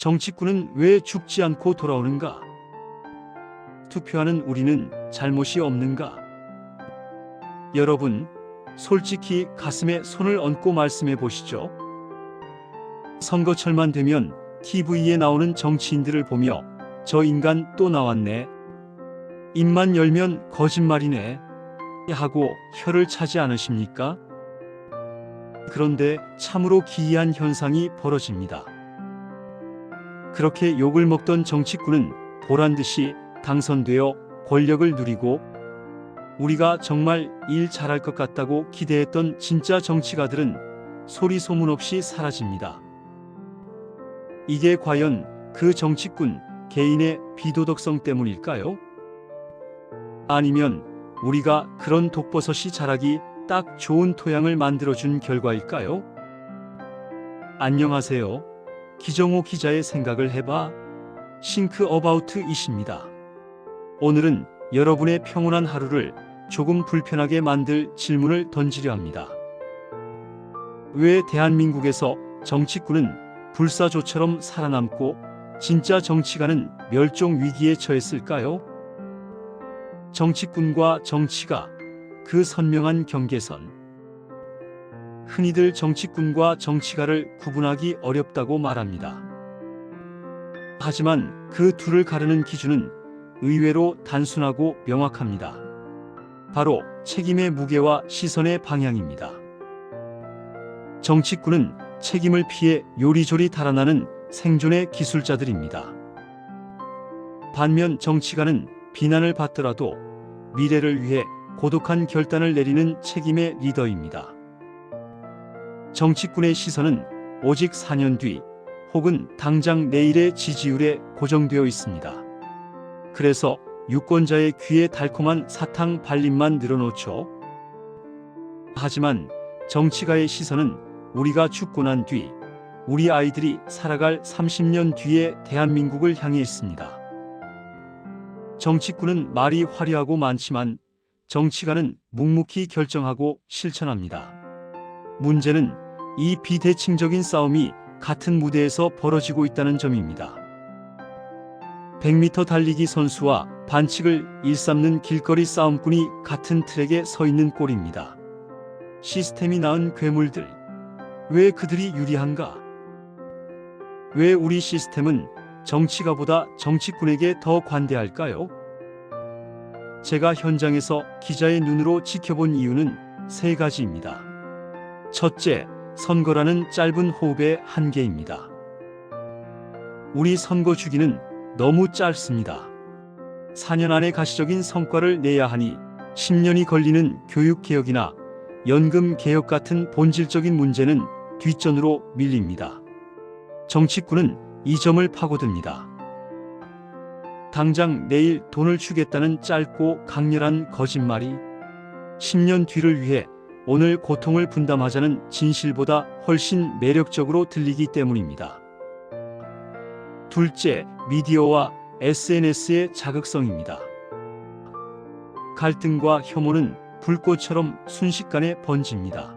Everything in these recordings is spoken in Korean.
정치꾼은 왜 죽지 않고 돌아오는가? 투표하는 우리는 잘못이 없는가? 여러분, 솔직히 가슴에 손을 얹고 말씀해 보시죠. 선거철만 되면 TV에 나오는 정치인들을 보며 저 인간 또 나왔네. 입만 열면 거짓말이네. 하고 혀를 차지 않으십니까? 그런데 참으로 기이한 현상이 벌어집니다. 그렇게 욕을 먹던 정치꾼은 보란듯이 당선되어 권력을 누리고 우리가 정말 일 잘할 것 같다고 기대했던 진짜 정치가들은 소리 소문 없이 사라집니다. 이게 과연 그 정치꾼 개인의 비도덕성 때문일까요? 아니면 우리가 그런 독버섯이 자라기 딱 좋은 토양을 만들어준 결과일까요? 안녕하세요. 기정호 기자의 생각을 해봐. 싱크 어바우트 이십니다. 오늘은 여러분의 평온한 하루를 조금 불편하게 만들 질문을 던지려 합니다. 왜 대한민국에서 정치꾼은 불사조처럼 살아남고 진짜 정치가는 멸종 위기에 처했을까요? 정치꾼과 정치가, 그 선명한 경계선. 흔히들 정치꾼과 정치가를 구분하기 어렵다고 말합니다. 하지만 그 둘을 가르는 기준은 의외로 단순하고 명확합니다. 바로 책임의 무게와 시선의 방향입니다. 정치꾼은 책임을 피해 요리조리 달아나는 생존의 기술자들입니다. 반면 정치가는 비난을 받더라도 미래를 위해 고독한 결단을 내리는 책임의 리더입니다. 정치꾼의 시선은 오직 4년 뒤 혹은 당장 내일의 지지율에 고정되어 있습니다. 그래서 유권자의 귀에 달콤한 사탕 발림만 늘어놓죠. 하지만 정치가의 시선은 우리가 죽고 난 뒤, 우리 아이들이 살아갈 30년 뒤의 대한민국을 향해 있습니다. 정치꾼은 말이 화려하고 많지만 정치가는 묵묵히 결정하고 실천합니다. 문제는 이 비대칭적인 싸움이 같은 무대에서 벌어지고 있다는 점입니다. 100m 달리기 선수와 반칙을 일삼는 길거리 싸움꾼이 같은 트랙에 서 있는 꼴입니다. 시스템이 낳은 괴물들, 왜 그들이 유리한가? 왜 우리 시스템은 정치가보다 정치꾼에게 더 관대할까요? 제가 현장에서 기자의 눈으로 지켜본 이유는 3가지입니다. 첫째, 선거라는 짧은 호흡의 한계입니다. 우리 선거 주기는 너무 짧습니다. 4년 안에 가시적인 성과를 내야 하니 10년이 걸리는 교육개혁이나 연금개혁 같은 본질적인 문제는 뒷전으로 밀립니다. 정치꾼은 이 점을 파고듭니다. 당장 내일 돈을 주겠다는 짧고 강렬한 거짓말이 10년 뒤를 위해 오늘 고통을 분담하자는 진실보다 훨씬 매력적으로 들리기 때문입니다. 둘째, 미디어와 SNS의 자극성입니다. 갈등과 혐오는 불꽃처럼 순식간에 번집니다.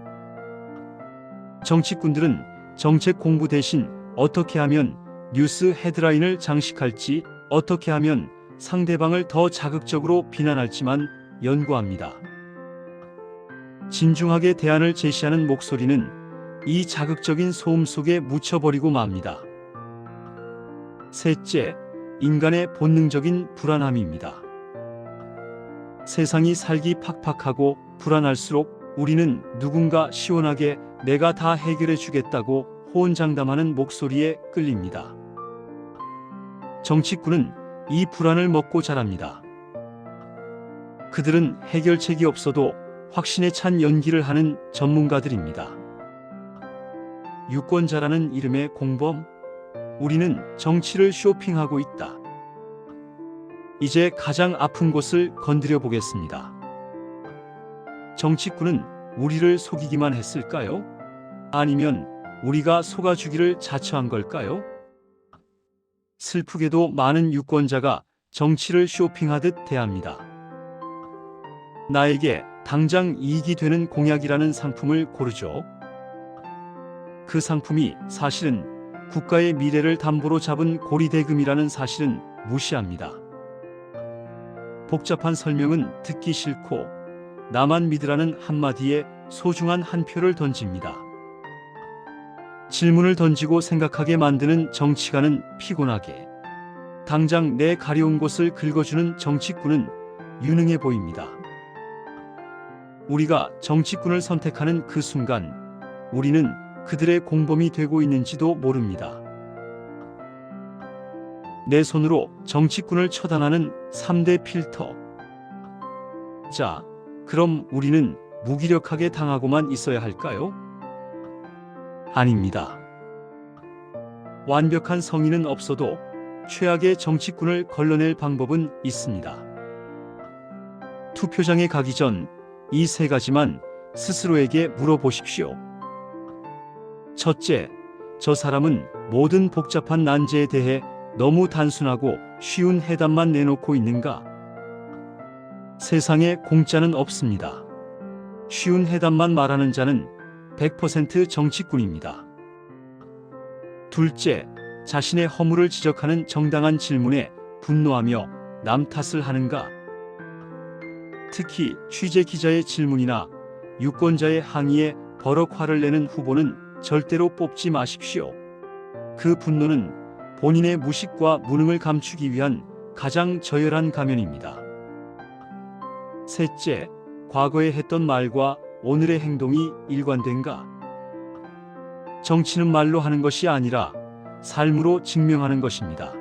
정치꾼들은 정책 공부 대신 어떻게 하면 뉴스 헤드라인을 장식할지, 어떻게 하면 상대방을 더 자극적으로 비난할지만 연구합니다. 진중하게 대안을 제시하는 목소리는 이 자극적인 소음 속에 묻혀버리고 맙니다. 셋째, 인간의 본능적인 불안함입니다. 세상이 살기 팍팍하고 불안할수록 우리는 누군가 시원하게 내가 다 해결해 주겠다고 호언장담하는 목소리에 끌립니다. 정치꾼은 이 불안을 먹고 자랍니다. 그들은 해결책이 없어도 확신에 찬 연기를 하는 전문가들입니다. 유권자라는 이름의 공범, 우리는 정치를 쇼핑하고 있다. 이제 가장 아픈 곳을 건드려 보겠습니다. 정치꾼은 우리를 속이기만 했을까요? 아니면 우리가 속아주기를 자처한 걸까요? 슬프게도 많은 유권자가 정치를 쇼핑하듯 대합니다. 나에게 당장 이익이 되는 공약이라는 상품을 고르죠. 그 상품이 사실은 국가의 미래를 담보로 잡은 고리대금이라는 사실은 무시합니다. 복잡한 설명은 듣기 싫고 나만 믿으라는 한마디에 소중한 한 표를 던집니다. 질문을 던지고 생각하게 만드는 정치가는 피곤하게, 당장 내 가려운 곳을 긁어주는 정치꾼은 유능해 보입니다. 우리가 정치꾼을 선택하는 그 순간 우리는 그들의 공범이 되고 있는지도 모릅니다. 내 손으로 정치꾼을 처단하는 3대 필터. 자, 그럼 우리는 무기력하게 당하고만 있어야 할까요? 아닙니다. 완벽한 성인은 없어도 최악의 정치꾼을 걸러낼 방법은 있습니다. 투표장에 가기 전 이 3가지만 스스로에게 물어보십시오. 첫째, 저 사람은 모든 복잡한 난제에 대해 너무 단순하고 쉬운 해답만 내놓고 있는가? 세상에 공짜는 없습니다. 쉬운 해답만 말하는 자는 100% 정치꾼입니다. 둘째, 자신의 허물을 지적하는 정당한 질문에 분노하며 남 탓을 하는가? 특히 취재 기자의 질문이나 유권자의 항의에 버럭 화를 내는 후보는 절대로 뽑지 마십시오. 그 분노는 본인의 무식과 무능을 감추기 위한 가장 저열한 가면입니다. 셋째, 과거에 했던 말과 오늘의 행동이 일관된가? 정치는 말로 하는 것이 아니라 삶으로 증명하는 것입니다.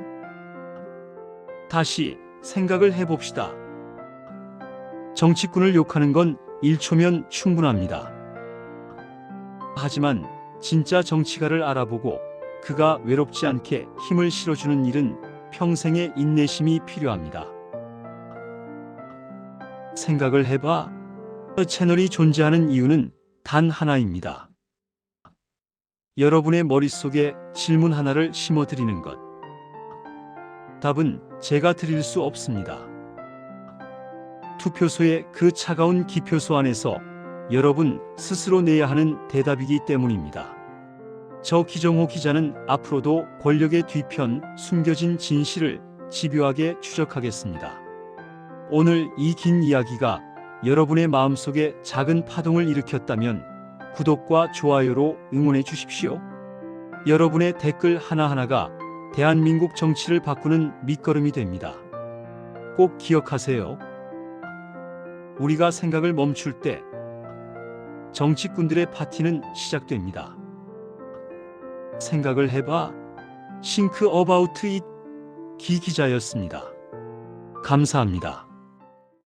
다시 생각을 해봅시다. 정치꾼을 욕하는 건 1초면 충분합니다. 하지만 진짜 정치가를 알아보고 그가 외롭지 않게 힘을 실어주는 일은 평생의 인내심이 필요합니다. 생각을 해봐. 채널이 존재하는 이유는 단 하나입니다. 여러분의 머릿속에 질문 하나를 심어드리는 것. 답은 제가 드릴 수 없습니다. 투표소의 그 차가운 기표소 안에서 여러분 스스로 내야 하는 대답이기 때문입니다. 저 기정호 기자는 앞으로도 권력의 뒤편 숨겨진 진실을 집요하게 추적하겠습니다. 오늘 이 긴 이야기가 여러분의 마음속에 작은 파동을 일으켰다면 구독과 좋아요로 응원해 주십시오. 여러분의 댓글 하나하나가 대한민국 정치를 바꾸는 밑거름이 됩니다. 꼭 기억하세요. 우리가 생각을 멈출 때 정치꾼들의 파티는 시작됩니다. 생각을 해봐. Think about it. 기 기자였습니다. 감사합니다.